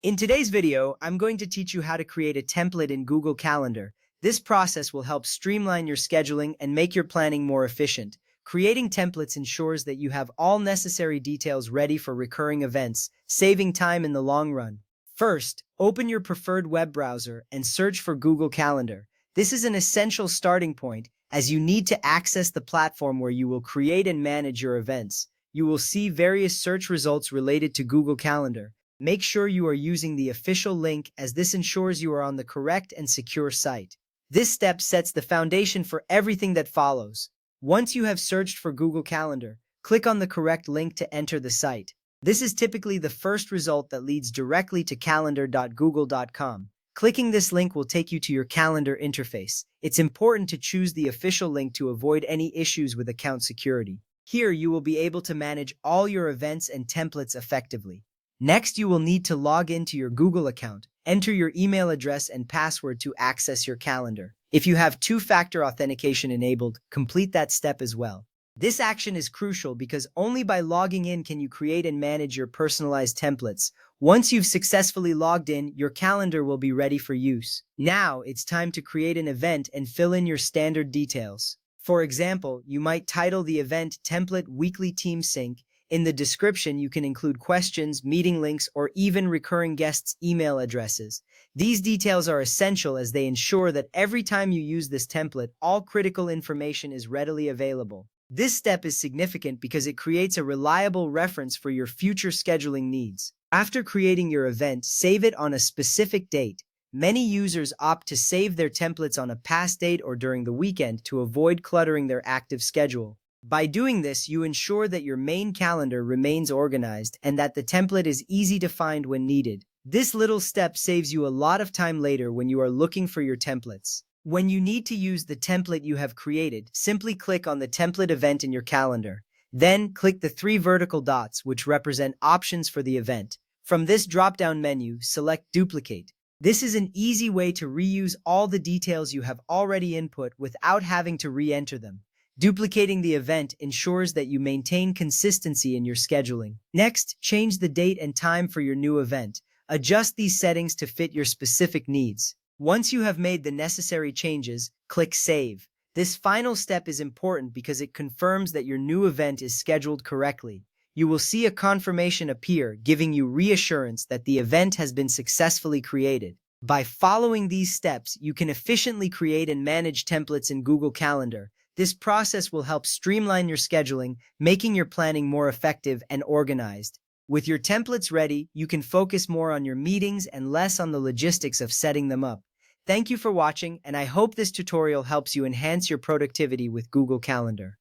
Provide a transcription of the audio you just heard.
In today's video, I'm going to teach you how to create a template in Google Calendar. This process will help streamline your scheduling and make your planning more efficient. Creating templates ensures that you have all necessary details ready for recurring events, saving time in the long run. First, open your preferred web browser and search for Google Calendar. This is an essential starting point, as you need to access the platform where you will create and manage your events. You will see various search results related to Google Calendar. Make sure you are using the official link, as this ensures you are on the correct and secure site. This step sets the foundation for everything that follows. Once you have searched for Google Calendar, click on the correct link to enter the site. This is typically the first result that leads directly to calendar.google.com. Clicking this link will take you to your calendar interface. It's important to choose the official link to avoid any issues with account security. Here you will be able to manage all your events and templates effectively. Next, you will need to log into your Google account. Enter your email address and password to access your calendar. If you have two-factor authentication enabled, complete that step as well. This action is crucial because only by logging in can you create and manage your personalized templates. Once you've successfully logged in, your calendar will be ready for use. Now, it's time to create an event and fill in your standard details. For example, you might title the event Template Weekly Team Sync. In the description, you can include questions, meeting links, or even recurring guests' email addresses. These details are essential as they ensure that every time you use this template, all critical information is readily available. This step is significant because it creates a reliable reference for your future scheduling needs. After creating your event, save it on a specific date. Many users opt to save their templates on a past date or during the weekend to avoid cluttering their active schedule. By doing this, you ensure that your main calendar remains organized and that the template is easy to find when needed. This little step saves you a lot of time later when you are looking for your templates. When you need to use the template you have created, simply click on the template event in your calendar. Then, click the three vertical dots, which represent options for the event. From this drop-down menu, select Duplicate. This is an easy way to reuse all the details you have already input without having to re-enter them. Duplicating the event ensures that you maintain consistency in your scheduling. Next, change the date and time for your new event. Adjust these settings to fit your specific needs. Once you have made the necessary changes, click Save. This final step is important because it confirms that your new event is scheduled correctly. You will see a confirmation appear, giving you reassurance that the event has been successfully created. By following these steps, you can efficiently create and manage templates in Google Calendar. This process will help streamline your scheduling, making your planning more effective and organized. With your templates ready, you can focus more on your meetings and less on the logistics of setting them up. Thank you for watching, and I hope this tutorial helps you enhance your productivity with Google Calendar.